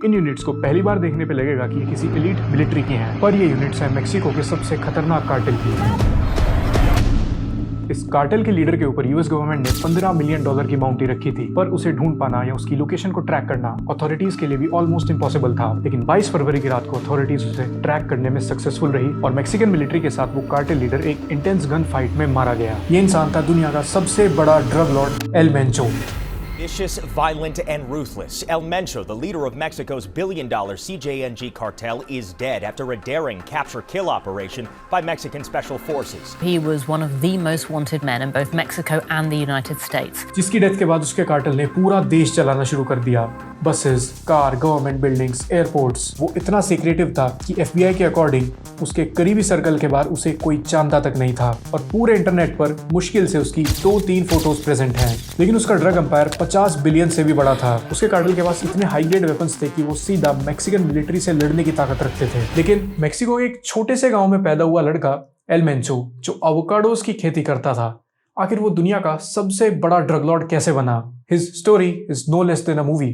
इन units को पहली बार देखने पे लगेगा कि ये किसी एलीट मिलिट्री की हैं, पर ये यूनिट्स हैं मेक्सिको के सबसे खतरनाक कार्टेल की। इस कार्टेल के लीडर के ऊपर यूएस गवर्नमेंट ने $15 मिलियन की बाउंटी रखी थी, पर उसे ढूंढ पाना या उसकी लोकेशन को ट्रैक करना अथॉरिटीज के लिए भी ऑलमोस्ट इम्पॉसिबल था। लेकिन 22 फरवरी की रात को अथॉरिटीज उसे ट्रैक करने में सक्सेसफुल रही और मेक्सिकन मिलिट्री के साथ वो कार्टेल लीडर एक इंटेंस गन फाइट में मारा गया। ये इंसान था दुनिया का सबसे बड़ा drug Lord El Mencho. Vicious, violent, and ruthless, El Mencho, the leader of Mexico's billion-dollar CJNG cartel, is dead after a daring capture-kill operation by Mexican special forces. He was one of the most wanted men in both Mexico and the United States. जिसकी death के बाद उसके cartel ने पूरा देश चलाना शुरू कर दिया। Buses, car, government buildings, airports. वो इतना सीक्रेटिव था कि FBI के अकॉर्डिंग उसके करीबी सर्कल के बाहर उसे कोई जानता तक नहीं था और पूरे इंटरनेट पर मुश्किल से उसकी 2-3 फोटोज प्रेजेंट हैं। लेकिन उसका ड्रग एम्पायर 50 बिलियन से भी बड़ा था। उसके कार्टेल के पास इतने हाई ग्रेड वेपन्स थे कि वो सीधा मेक्सिकन मिलिट्री से लड़ने की ताकत रखते थे। लेकिन मेक्सिको के एक छोटे से गांव में पैदा हुआ लड़का एल मेंचो, जो एवोकाडोस की खेती करता था, आखिर वो दुनिया का सबसे बड़ा ड्रग लॉर्ड कैसे बना? His story is no less than a movie.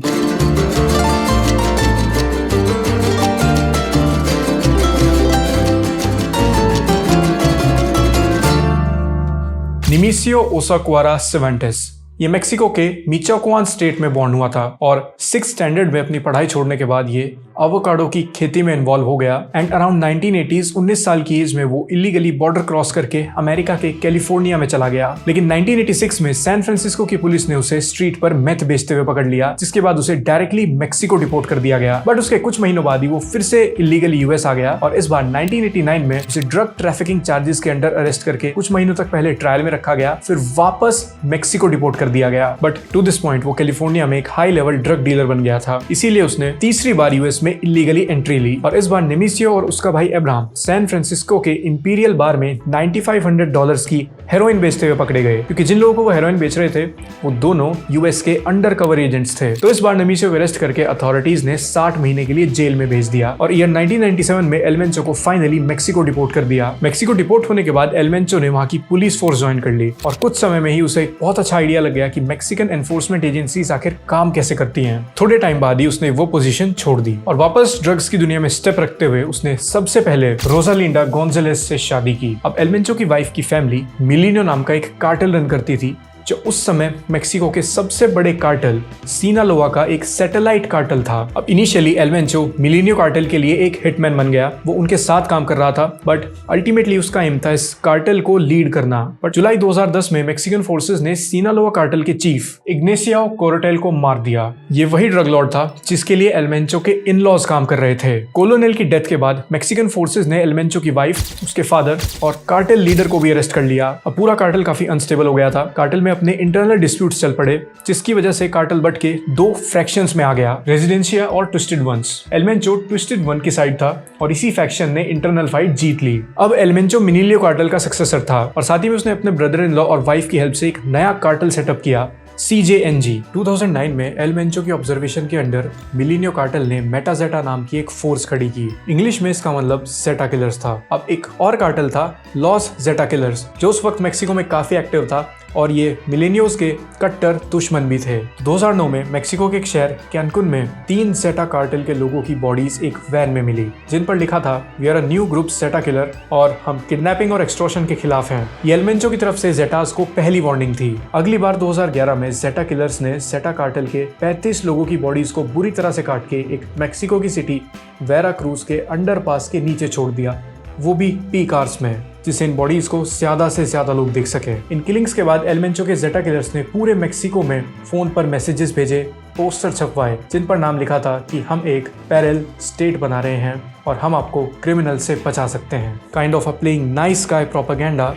निमिसियो ओसाकुआरा सिवेंटेस ये मेक्सिको के मिचोकुआन स्टेट में बॉर्न हुआ था और 6th स्टैंडर्ड में अपनी पढ़ाई छोड़ने के बाद ये एवोकाडो की खेती में इन्वॉल्व हो गया एंड अराउंड 1980s 19 साल की एज में वो इलीगली बॉर्डर क्रॉस करके अमेरिका के कैलिफोर्निया में चला गया। लेकिन 1986 में सैन फ्रांसिस्को की पुलिस ने उसे स्ट्रीट पर मेथ बेचते हुए पकड़ लिया, जिसके बाद उसे डायरेक्टली मेक्सिको डिपोर्ट कर दिया गया। बट उसके कुछ महीनों बाद ही वो फिर से इलीगली यूएस आ गया और इस बार 1989 में उसे ड्रग ट्रैफिकिंग चार्जेस के अंडर अरेस्ट करके कुछ महीनों तक पहले ट्रायल में रखा गया, फिर वापस मेक्सिको डिपोर्ट कर दिया गया। बट टू दिस पॉइंट वो कैलिफोर्निया में एक हाई लेवल ड्रग डीलर बन गया था, इसीलिए उसने तीसरी बार यूएस में इलीगली एंट्री ली और इस बार निमिसियो और उसका भाई अब्राहम सैन फ्रांसिस्को के इंपीरियल बार में $9,500 की हेरोइन बेचते हुए पकड़े गए, क्योंकि जिन लोगों को वो हेरोइन बेच रहे थे वो दोनों यूएस के अंडर कवर एजेंट्स थे। तो इस बार निमिसियो को अरेस्ट करके अथॉरिटीज ने 60 महीने के लिए जेल में भेज दिया और ईयर 1997 में एल मेंचो को फाइनली मेक्सिको डिपोर्ट कर दिया। मेक्सिको डिपोर्ट होने के बाद एल मेंचो ने वहां की पुलिस फोर्स ज्वाइन कर ली और कुछ समय में ही उसे बहुत अच्छा आइडिया लग गया कि मेक्सिकन एनफोर्समेंट एजेंसीज आखिर काम कैसे करती हैं। थोड़े टाइम बाद ही उसने वो पोजीशन छोड़ दी और वापस ड्रग्स की दुनिया में स्टेप रखते हुए उसने सबसे पहले रोसालिंडा गोंजालेस से शादी की। अब एल मेंचो की वाइफ की फैमिली मिलिनियो नाम का एक कार्टेल रन करती थी, जो उस समय मेक्सिको के सबसे बड़े कार्टेल सिनालोआ का एक सैटेलाइट कार्टेल था। अब इनिशियली एल मेंचो मिलिनियो कार्टेल के लिए एक हिटमैन बन गया, वो उनके साथ काम कर रहा था, बट अल्टीमेटली उसका एम था इस कार्टेल को लीड करना। बट जुलाई 2010 में मेक्सिकन फोर्सेस ने सिनालोआ कार्टेल के चीफ इग्नेसियो कोरोटेल को मार दिया। ये वही ड्रग लॉर्ड था जिसके लिए एल मेंचो के इन-लॉज काम कर रहे थे। कोलोनेल की डेथ के बाद मेक्सिकन फोर्सेस ने एल मेंचो की वाइफ, उसके फादर और कार्टेल लीडर को भी अरेस्ट कर लिया। अब पूरा कार्टेल काफी अनस्टेबल हो गया था। कार्टेल में अपने इंटरनल डिस्प्यूट्स चल पड़े, जिसकी वजह से कार्टेल बट के 2 फ्रैक्शंस में आ गया, रेजिडेंशिया और twisted ones. El Mencho twisted one की साइड था और इसी फैक्शन ने इंटरनल फाइट जीत ली। अब एल मेंचो मिलिनियो कार्टेल का सक्सेसर था और साथ ही में उसने अपने ब्रदर इन लॉ और वाइफ की हेल्प से एक नया कार्टेल सेटअप किया, CJNG। 2009 में एल मेंचो की ऑब्जर्वेशन के अंडर मिलिनियो कार्टेल ने मेटाजेटा नाम की एक फोर्स खड़ी की। इंग्लिश में इसका मतलब जेटा किलर्स था। अब एक और कार्टेल था लॉस जेटा किलर्स, जो उस वक्त मेक्सिको में काफी एक्टिव था और ये मिलेनियोस के कट्टर दुश्मन भी थे। 2009 में मेक्सिको के एक शहर कैनकुन में 3 जेटा कार्टेल के लोगों की बॉडीज एक वैन में मिली, जिन पर लिखा था we are a new group Zeta killer और हम किडनैपिंग और एक्सटॉर्शन के खिलाफ हैं। ये एल मेंचो की तरफ से जेटास को पहली वार्निंग थी। अगली बार 2011 में जेटा किलर्स ने जेटा कार्टेल के 35 लोगों की बॉडीज को बुरी तरह से काट के एक मेक्सिको की सिटी वेरा क्रूज के अंडरपास के नीचे छोड़ दिया, वो भी पीक आवर्स में, जिससे इन बॉडीज को ज्यादा से ज्यादा लोग देख सके। इन किलिंग्स के बाद एल मेंचो के जेटा किलर्स ने पूरे मेक्सिको में फोन पर मैसेजेस भेजे, पोस्टर छपवाए, जिन पर नाम लिखा था कि हम एक पैरेलल स्टेट बना रहे हैं और हम आपको क्रिमिनल से बचा सकते हैं। Kind of a playing nice guy propaganda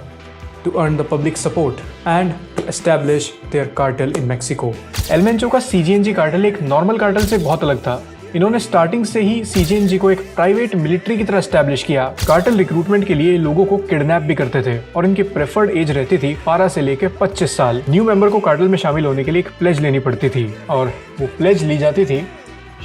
to earn the public support and to establish their cartel in Mexico। El Mencho का CJNG कार्टेल एक नॉर्मल कार्टेल से बहुत अलग था। इन्होंने स्टार्टिंग से ही CJNG को एक प्राइवेट मिलिट्री की तरह एस्टैब्लिश किया। कार्टेल रिक्रूटमेंट के लिए लोगों को किडनैप भी करते थे और इनकी प्रेफर्ड एज रहती थी 12 से लेकर 25 साल। न्यू मेंबर को कार्टेल में शामिल होने के लिए एक प्लेज लेनी पड़ती थी और वो प्लेज ली जाती थी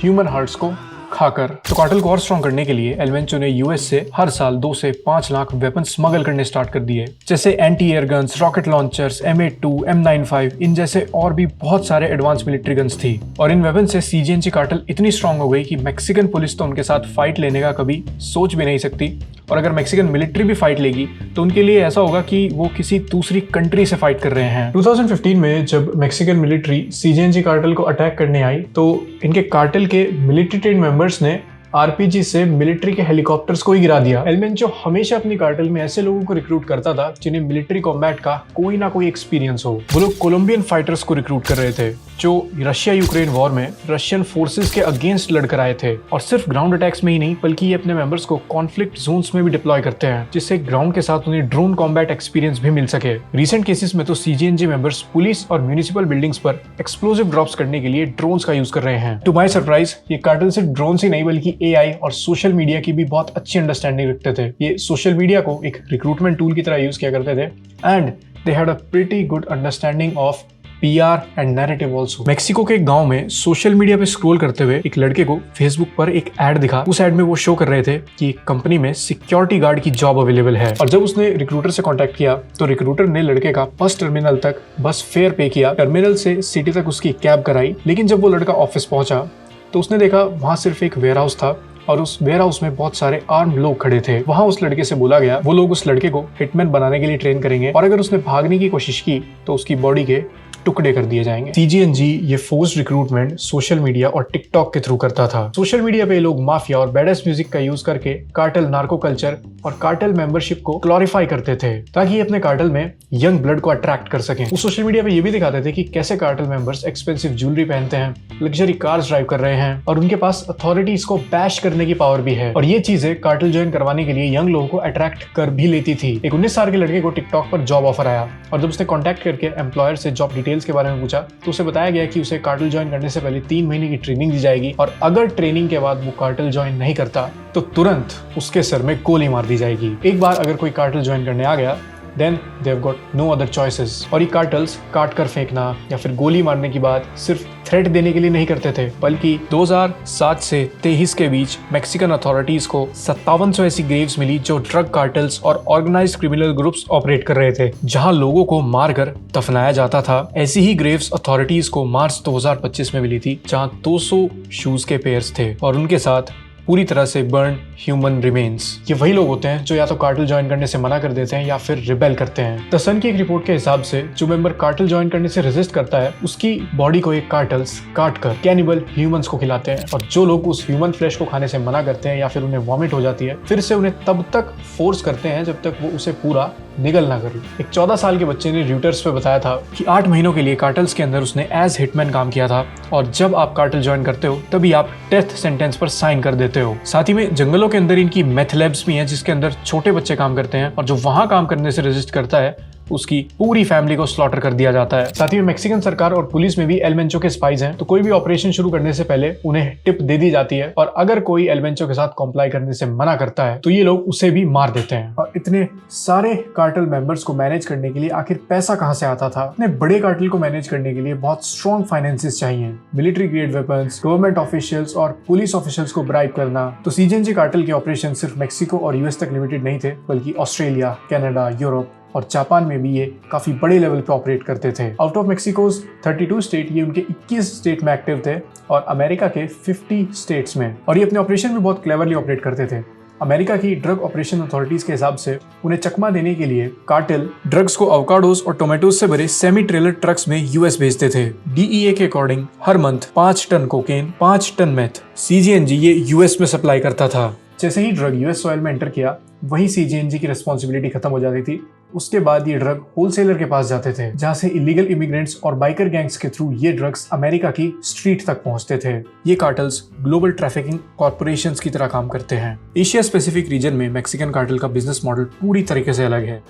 ह्यूमन हार्ट्स को खाकर। तो कार्टेल को और स्ट्रॉन्ग करने के लिए एल मेंचो ने यूएस से हर साल 2 से 5 लाख वेपन स्मगल करने स्टार्ट कर दिए, जैसे anti air guns, rocket launchers, M82, M95, इन जैसे और भी बहुत सारे एडवांस मिलिट्री गन्स थी। और इन वेपन से सीजीएनजी कार्टेल इतनी स्ट्रॉन्ग हो गई कि मैक्सिकन पुलिस तो उनके साथ फाइट लेने का कभी सोच भी नहीं सकती, और अगर मैक्सिकन मिलिट्री भी फाइट लेगी तो उनके लिए ऐसा होगा कि वो किसी दूसरी कंट्री से फाइट कर रहे हैं। 2015 में जब मैक्सिकन मिलिट्री सीजीएनजी कार्टेल को अटैक करने आई तो इनके कार्टेल के मिलिट्री ट्रेन मेंबर्स ने आरपीजी से मिलिट्री के हेलीकॉप्टर्स को ही गिरा दिया। एल मेंचो हमेशा अपनी कार्टेल में ऐसे लोगों को रिक्रूट करता था जिन्हें मिलिट्री कॉम्बैट का कोई ना कोई एक्सपीरियंस हो। वो लोग कोलंबियन फाइटर्स को रिक्रूट कर रहे थे जो रशिया यूक्रेन वॉर में रशियन फोर्सेस के अगेंस्ट लड़कर आए थे, और सिर्फ ग्राउंड अटैक्स में ही नहीं बल्कि ये अपने मेंबर्स को कॉन्फ्लिक्ट जोन्स में भी डिप्लॉय करते हैं, जिससे ग्राउंड के साथ उन्हें ड्रोन कॉम्बैट एक्सपीरियंस भी मिल सके। रिसेंट केसेस में तो सीजीएनजी मेंबर्स पुलिस और म्यूनिसिपल बिल्डिंग्स पर एक्सप्लोसिव ड्रॉप्स करने के लिए ड्रोन्स का यूज कर रहे हैं। टू माय सरप्राइज ये कार्टेल सिर्फ ड्रोन ही नहीं बल्कि एआई और सोशल मीडिया की भी बहुत अच्छी अंडरस्टैंडिंग रखते थे। ये सोशल मीडिया को एक रिक्रूटमेंट टूल की तरह यूज किया करते थे, and they had a pretty good understanding of PR and narrative also. Mexico के गांव में सोशल मीडिया पे स्क्रॉल करते हुए एक लड़के को फेसबुक पर एक एड दिखा। उस एड में वो शो कर रहे थे कि एक कंपनी में सिक्योरिटी गार्ड की जॉब अवेलेबल है, और जब उसने रिक्रूटर से कांटेक्ट किया तो रिक्रूटर ने लड़के का बस टर्मिनल तक बस फेयर पे किया, टर्मिनल से सिटी तक उसकी कैब कराई। लेकिन जब वो लड़का ऑफिस पहुंचा तो उसने देखा वहां सिर्फ एक वेयर हाउस था और उस वेयर हाउस में बहुत सारे आर्म्ड लोग खड़े थे। वहां उस लड़के से बोला गया वो लोग उस लड़के को हिटमैन बनाने के लिए ट्रेन करेंगे, और अगर उसने भागने की कोशिश की तो उसकी बॉडी के टुकड़े कर दिए जाएंगे। सीजीएनजी ये फोर्स्ड रिक्रूटमेंट सोशल मीडिया और टिकटॉक के थ्रू करता था। सोशल मीडिया पे लोग माफिया और बैडेस म्यूजिक का यूज करके कार्टेल नार्को कल्चर और कार्टेल मेंबरशिप को ग्लोरीफाई करते थे ताकि ये अपने कार्टेल में यंग ब्लड को अट्रैक्ट कर सकें। वो सोशल मीडिया पे ये भी दिखाते थे कि कैसे कार्टेल मेंबर्स एक्सपेंसिव ज्वेलरी पहनते हैं, लग्जरी कार्स ड्राइव कर रहे हैं, और उनके पास अथॉरिटीज को बैश करने की पावर भी है। और ये चीजें कार्टेल ज्वाइन करवाने के लिए यंग लोगों को अट्रैक्ट कर भी लेती थी। एक 19 साल के लड़के को टिकटॉक पर जॉब ऑफर आया, और जब उसने कॉन्टैक्ट करके एम्प्लॉयर से जॉब डिटेल्स के बारे में पूछा तो उसे बताया गया कि उसे कार्टेल ज्वाइन करने से पहले 3 महीने की ट्रेनिंग दी जाएगी, और अगर ट्रेनिंग के बाद वो कार्टेल ज्वाइन नहीं करता तो तुरंत उसके सर में गोली मार दी जाएगी। एक बार अगर कोई कार्टेल ज्वाइन करने आ गया then they've got no other choices। और ये कार्टेल्स काट कर फेंकना या फिर गोली मारने की बात सिर्फ थ्रेट देने के लिए नहीं करते थे, बल्कि 2007 से 23 के बीच मैक्सिकन अथॉरिटीज को 5700 ऐसी ग्रेव्स मिली जो ड्रग कार्टेल्स और ऑर्गेनाइज्ड क्रिमिनल ग्रुप्स ऑपरेट कर रहे थे, जहां लोगों को मारकर दफनाया जाता था। ऐसी ही ग्रेव्स अथॉरिटीज को मार्च 2025 में मिली थी, जहां 200 शूज के पेयर्स थे और उनके साथ पूरी तरह से बर्न ह्यूमन रिमेन्स। ये वही लोग होते हैं जो या तो कार्टेल ज्वाइन करने से मना कर देते हैं या फिर रिबेल करते हैं। द सन की एक रिपोर्ट के हिसाब से जो मेंबर कार्टेल ज्वाइन करने से रेजिस्ट करता है उसकी बॉडी को एक कार्टेल्स काट कर कैनिबल ह्यूमंस को खिलाते हैं, और जो लोग उस ह्यूमन फ्लैश को खाने से मना करते हैं या फिर उन्हें वॉमिट हो जाती है फिर से उन्हें तब तक फोर्स करते हैं जब तक वो उसे पूरा निगल ना कर ले। एक 14 साल के बच्चे ने र्यूटर्स पे बताया था कि 8 महीनों के लिए कार्टेल्स के अंदर उसने एज हिटमैन काम किया था, और जब आप कार्टेल ज्वाइन करते हो तभी आप डेथ सेंटेंस पर साइन कर देते हो। साथ ही में जंगलों के अंदर इनकी मेथ लैब्स भी हैं जिसके अंदर छोटे बच्चे काम करते हैं, और जो वहां काम करने से रेजिस्ट करता है उसकी पूरी फैमिली को स्लॉटर कर दिया जाता है। साथ ही में मैक्सिकन सरकार और पुलिस में भी एल मेंचो के स्पाइज हैं, तो कोई भी ऑपरेशन शुरू करने से पहले उन्हें टिप दे दी जाती है, और अगर कोई एल मेंचो के साथ कॉम्प्लाई करने से मना करता है तो ये लोग उसे भी मार देते हैं। और इतने सारे कार्टेल मेंबर्स को मैनेज करने के लिए आखिर पैसा कहां से आता था? इतने बड़े कार्टेल को मैनेज करने के लिए बहुत स्ट्रॉन्ग फाइनेंसेस चाहिए, military grade weapons, government officials और पुलिस ऑफिशियल्स को ब्राइब करना। तो सीजीएनजी कार्टेल के ऑपरेशन सिर्फ मैक्सिको और यूएस तक लिमिटेड नहीं थे, बल्कि ऑस्ट्रेलिया, कनाडा, यूरोप और जापान में भी ये काफी बड़े लेवल पे ऑपरेट करते थे। आउट ऑफ मैक्सिकोस 32 स्टेट ये उनके 21 स्टेट में एक्टिव थे, और अमेरिका के 50 स्टेट्स में, और ये अपने ऑपरेशन भी बहुत क्लेवरली ऑपरेट करते थे। अमेरिका की ड्रग ऑपरेशन अथॉरिटीज के हिसाब से उन्हें चकमा देने के लिए कार्टेल ड्रग्स को अवोकाडोस और टोमेटोज से भरे सेमी ट्रेलर ट्रक्स में यूएस भेजते थे। डीईए के अकॉर्डिंग हर month 5 ton cocaine, 5 ton meth CJNG ये यूएस में सप्लाई करता था। जैसे ही ड्रग यूएस सॉइल में एंटर किया वही सीजीएनजी की रिस्पॉन्सिबिलिटी खत्म हो जाती थी। उसके बाद ये ड्रग होलसेलर के पास जाते थे, जहां से इलीगल इमिग्रेंट्स और बाइकर गैंग्स के थ्रू ये ड्रग्स अमेरिका की स्ट्रीट तक पहुंचते थे। ये कार्टेल्स ग्लोबल ट्रैफिकिंग कॉर्पोरेशंस की तरह काम करते हैं। एशिया स्पेसिफिक रीजन में मैक्सिकन कार्टेल का बिजनेस मॉडल पूरी तरीके से अलग है।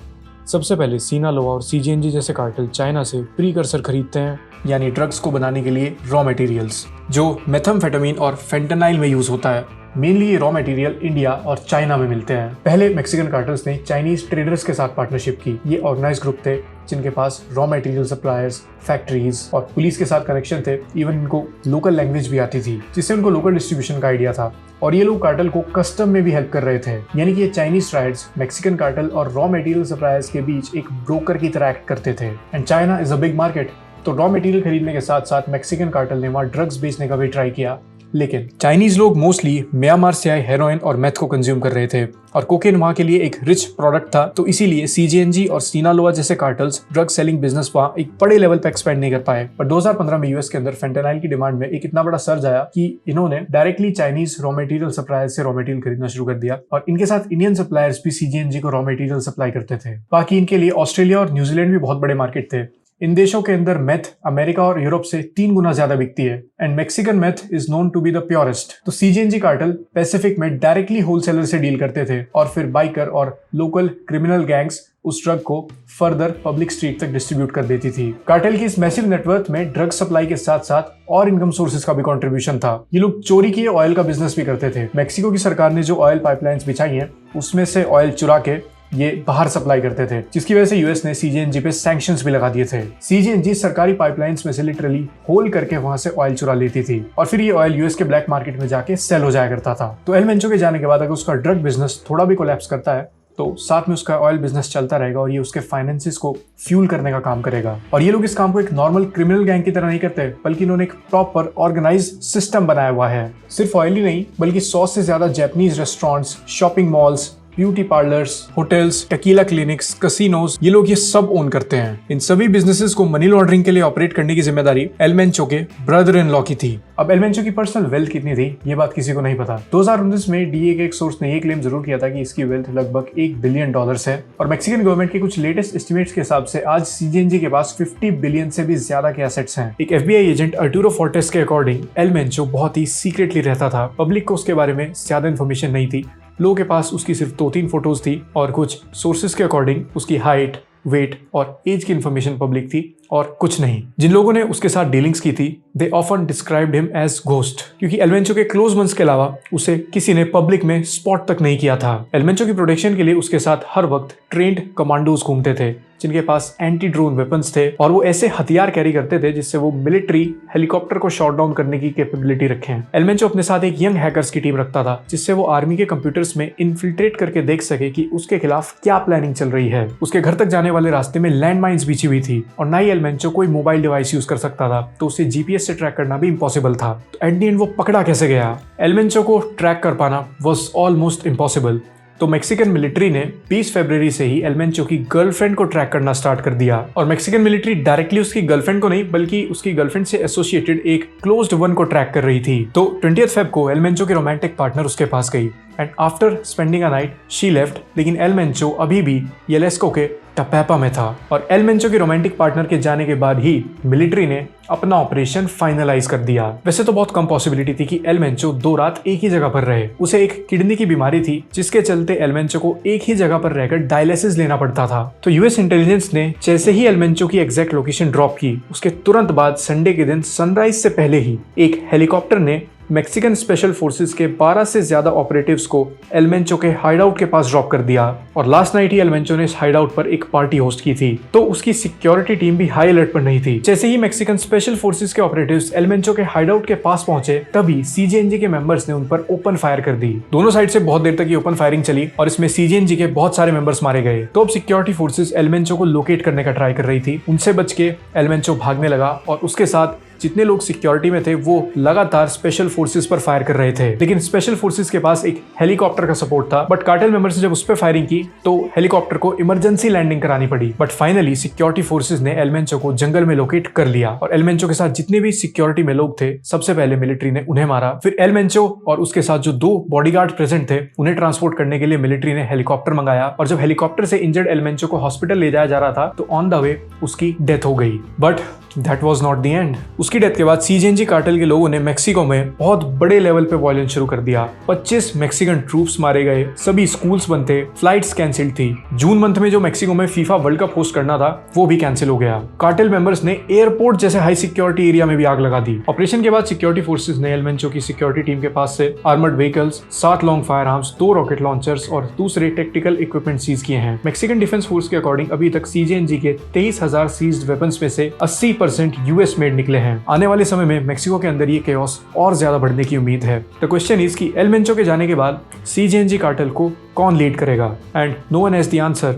सबसे पहले सिनालोआ और सीजीएनजी जैसे कार्टेल चाइना से प्रीकर्सर खरीदते हैं, यानी ड्रग्स को बनाने के लिए रॉ मटेरियल्स, जो मेथाम्फेटामिन और फेंटेनाइल में यूज होता है। मेनली ये रॉ मटेरियल इंडिया और चाइना में मिलते हैं। पहले मैक्सिकन कार्टेल्स ने चाइनीज ट्रेडर्स के साथ पार्टनरशिप की। ये ऑर्गेनाइज्ड ग्रुप थे जिनके पास रॉ मटेरियल सप्लायर्स, फैक्ट्रीज और पुलिस के साथ कनेक्शन थे। इवन इनको लोकल लैंग्वेज भी आती थी, जिससे उनको लोकल डिस्ट्रीब्यूशन का आइडिया था। और ये लोग कार्टेल को कस्टम में भी हेल्प कर रहे थे, यानी कि ये चाइनीज ट्राइड्स मैक्सिकन कार्टेल और रॉ मटेरियल सप्लायर्स के बीच एक ब्रोकर की तरह एक्ट करते थे। And China is a big market, तो रॉ मटेरियल खरीदने के साथ साथ मैक्सिकन कार्टेल ने वहाँ ड्रग्स बेचने का भी ट्राई किया। लेकिन चाइनीज लोग मोस्टली म्यांमार से आए हेरोइन और मेथ को कंज्यूम कर रहे थे और कोकेन वहाँ के लिए एक रिच प्रोडक्ट था, तो इसीलिए सीजेएनजी और सिनालोआ जैसे कार्टल्स ड्रग सेलिंग बिजनेस वहाँ एक बड़े लेवल पे एक्सपेंड नहीं कर पाए। पर 2015 में यूएस के अंदर फेंटेनाइल की डिमांड में एक इतना बड़ा सर्ज आया कि इन्होंने directly Chinese raw material suppliers से रॉ मटेरियल खरीदना शुरू कर दिया और इनके साथ इंडियन सप्लायर्स भी सीजेएनजी को रॉ मटेरियल सप्लाई करते थे। बाकी इनके लिए ऑस्ट्रेलिया और न्यूजीलैंड भी बहुत बड़े मार्केट थे। इन देशों के अंदर मेथ अमेरिका और यूरोप से 3 गुना ज्यादा बिकती है and Mexican meth is known to be the purest. तो सीजेएनजी कार्टेल पैसिफिक में डायरेक्टली होलसेलर से डील करते थे और फिर बाइकर और लोकल क्रिमिनल गैंग्स उस ड्रग को फर्दर पब्लिक स्ट्रीट तक डिस्ट्रीब्यूट कर देती थी। कार्टेल की इस मैसिव नेटवर्क में ड्रग सप्लाई के साथ साथ और इनकम सोर्सेज का भी कंट्रीब्यूशन था। ये लोग चोरी किए ऑयल का बिजनेस भी करते थे। मैक्सिको की सरकार ने जो ऑयल पाइपलाइंस बिछाई हैं उसमें से ऑयल चुरा के ये बाहर सप्लाई करते थे, जिसकी वजह से यूएस ने सीजेएनजी पे सैंक्शंस भी लगा दिए थे। सीजेएनजी सरकारी पाइपलाइंस में से लिटरली होल करके वहां से ऑयल चुरा लेती थी और फिर ये ऑयल यूएस के ब्लैक मार्केट में जाके सेल हो जाया करता था। तो एल मेंचो के जाने के बाद अगर उसका ड्रग बिजनेस थोड़ा भी कोलैप्स करता है तो साथ में उसका ऑयल बिजनेस चलता रहेगा और ये उसके फाइनेंसेस को फ्यूल करने का काम करेगा। और ये लोग इस काम को एक नॉर्मल क्रिमिनल गैंग की तरह नहीं करते, बल्कि इन्होंने एक प्रॉपर ऑर्गेनाइज सिस्टम बनाया हुआ है। सिर्फ ऑयल ही नहीं बल्कि 100 से ज्यादा Japanese restaurants, shopping malls, beauty parlours, hotels, tequila clinics, casinos, ये लोग ये सब ओन करते हैं। इन सभी बिजनेसेस को मनी लॉन्ड्रिंग के लिए ऑपरेट करने की जिम्मेदारी एल मेंचो के ब्रदर इन लॉ की थी। अब एल मेंचो की पर्सनल वेल्थ कितनी थी ये बात किसी को नहीं पता। 2019 में डीए के एक सोर्स ने ये क्लेम जरूर किया था कि इसकी वेल्थ लगभग $1 बिलियन है और मैक्सिकन गवर्नमेंट के कुछ लेटेस्ट एस्टिमेट्स के हिसाब से आज सीजेएनजी के पास 50 बिलियन से भी ज्यादा के एसेट्स हैं। एक एफबीआई एजेंट अर्टूरो फोर्टेस के अकॉर्डिंग एल मेंचो बहुत ही सीक्रेटली रहता था। पब्लिक को उसके बारे में ज्यादा इन्फॉर्मेशन नहीं थी। लोगों के पास उसकी सिर्फ 2-3 फोटोज थी और कुछ सोर्सेज के अकॉर्डिंग उसकी हाइट, वेट और एज की इन्फॉर्मेशन पब्लिक थी और कुछ नहीं। जिन लोगों ने उसके साथ डीलिंग्स की थी they often described him as ghost, क्योंकि एल मेंचो के क्लोज वंस के अलावा उसे किसी ने पब्लिक में स्पॉट तक नहीं किया था। एल मेंचो की प्रोटेक्शन के लिए उसके साथ हर वक्त ट्रेंड कमांडोज घूमते थे जिनके पास एंटी ड्रोन वेपन्स थे और वो ऐसे हथियार कैरी करते थे जिससे वो मिलिट्री हेलीकॉप्टर को शॉट डाउन करने की कैपेबिलिटी रखें। एल मेंचो अपने साथ एक यंग हैकर्स की टीम रखता था जिससे वो आर्मी के कंप्यूटर्स में इन्फिल्ट्रेट करके देख सके कि उसके खिलाफ क्या प्लानिंग चल रही है। उसके घर तक जाने वाले रास्ते में लैंड माइन्स बिछी हुई थी और ना ही एल मेंचो कोई मोबाइल डिवाइस यूज कर सकता था, तो उसे जीपीएस से ट्रैक करना भी इम्पॉसिबल था। तो एट द एंड वो पकड़ा कैसे गया? एल मेंचो को ट्रैक कर पाना वाज ऑलमोस्ट इम्पॉसिबल। तो मैक्सिकन मिलिट्री ने 20 फरवरी से ही एल मेंचो की गर्लफ्रेंड को ट्रैक करना स्टार्ट कर दिया और मैक्सिकन मिलिट्री डायरेक्टली उसकी गर्लफ्रेंड को नहीं बल्कि उसकी गर्लफ्रेंड से एसोसिएटेड एक क्लोज्ड वन को ट्रैक कर रही थी। तो 20 फेब को एल मेंचो की रोमांटिक पार्टनर उसके पास गई and after spending a night she left, लेकिन एल मेंचो अभी भी येलेस्को के टपैपा में था और एल मेंचो की रोमांटिक पार्टनर के जाने के बाद ही मिलिट्री ने अपना ऑपरेशन फाइनलाइज कर दिया। वैसे तो बहुत कम पॉसिबिलिटी थी कि एल मेंचो 2 रात एक ही जगह पर रहे। उसे एक किडनी की बीमारी थी जिसके चलते एल मेंचो को एक ही जगह पर रहकर डायलिसिस लेना पड़ता था। तो यूएस इंटेलिजेंस ने जैसे ही एल मेंचो की एग्जैक्ट लोकेशन ड्रॉप की उसके तुरंत बाद संडे के दिन सनराइज से पहले ही एक हेलीकॉप्टर ने मैक्सिकन स्पेशल फोर्सेस के 12 से ज्यादा ऑपरेटिव्स को एल मेंचो के हाइडआउट के पास ड्रॉप कर दिया और लास्ट नाइट ही एल मेंचो ने इस हाइडआउट पर एक पार्टी होस्ट की थी। तो उसकी सिक्योरिटी टीम भी हाई अलर्ट पर नहीं थी। जैसे ही मैक्सिकन स्पेशल फोर्सेस के ऑपरेटिव्स एल मेंचो के हाइडआउट के पास पहुंचे तभी सीजेएनजी के मेंबर्स ने उन पर ओपन फायर कर दी। दोनों साइड से बहुत देर तक ये ओपन फायरिंग चली और इसमें सीजेएनजी के बहुत सारे मेंबर्स मारे गए। तो अब सिक्योरिटी फोर्सेस एल मेंचो को लोकेट करने का ट्राई कर रही थी। उनसे बच के एल मेंचो भागने लगा और उसके साथ जितने लोग सिक्योरिटी में थे वो लगातार स्पेशल फोर्सेस पर फायर कर रहे थे। लेकिन स्पेशल फोर्सेस के पास एक हेलीकॉप्टर का सपोर्ट था, बट कार्टेल मेंबर्स ने जब उस पर फायरिंग की तो हेलीकॉप्टर को इमरजेंसी लैंडिंग करानी पड़ी। बट फाइनली सिक्योरिटी फोर्सेस ने एल मेंचो को जंगल में लोकेट कर लिया और एल मेंचो के साथ जितने भी सिक्योरिटी में लोग थे सबसे पहले मिलिट्री ने उन्हें मारा। फिर एल मेंचो और उसके साथ जो 2 बॉडीगार्ड प्रेजेंट थे उन्हें ट्रांसपोर्ट करने के लिए मिलिट्री ने हेलीकॉप्टर मंगाया और जब हेलीकॉप्टर से इंजर्ड एल मेंचो को हॉस्पिटल ले जाया जा रहा था तो ऑन द वे उसकी डेथ हो गई। But that was not the end. उसकी डेथ के बाद सीजेएनजी कार्टेल के लोगों ने मेक्सिको में बहुत बड़े लेवल पे वायलेंस शुरू कर दिया। 25 मैक्सिकन ट्रूप्स मारे गए, सभी स्कूल्स बंद थे, फ्लाइट्स कैंसिल्ड थी। जून मंथ में जो मेक्सिको में फीफा वर्ल्ड कप होस्ट करना था वो भी कैंसिल हो गया। कार्टेल मेंबर्स ने एयरपोर्ट जैसे हाई सिक्योरिटी एरिया में भी आग लगा दी। ऑपरेशन के बाद सिक्योरिटी फोर्सेस ने एल मेंचो की सिक्योरिटी टीम के पास से armoured vehicles, 7 long fire arms, 2 rocket launchers और दूसरे टेक्टिकल इक्विपमेंट सीज किए हैं। मैक्सिकन डिफेंस फोर्स के अकॉर्डिंग अभी तक सीजेएनजी के 23,000 सीज्ड वेपन्स में से 80% यूएस मेड निकले हैं। आने वाले समय में मेक्सिको के अंदर ये केओस और ज्यादा बढ़ने की उम्मीद है। द क्वेश्चन इज कि एल मेंचो के जाने के बाद सीजेएनजी कार्टेल को कौन लीड करेगा? And no one has the answer,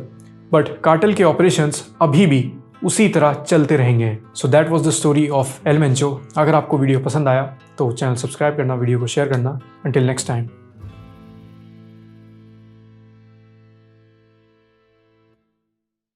but cartel के ऑपरेशंस अभी भी उसी तरह चलते रहेंगे। So that was the story of El Mencho. अगर आपको वीडियो पसंद आया तो चैनल सब्सक्राइब करना, वीडियो को शेयर करना। Until next time.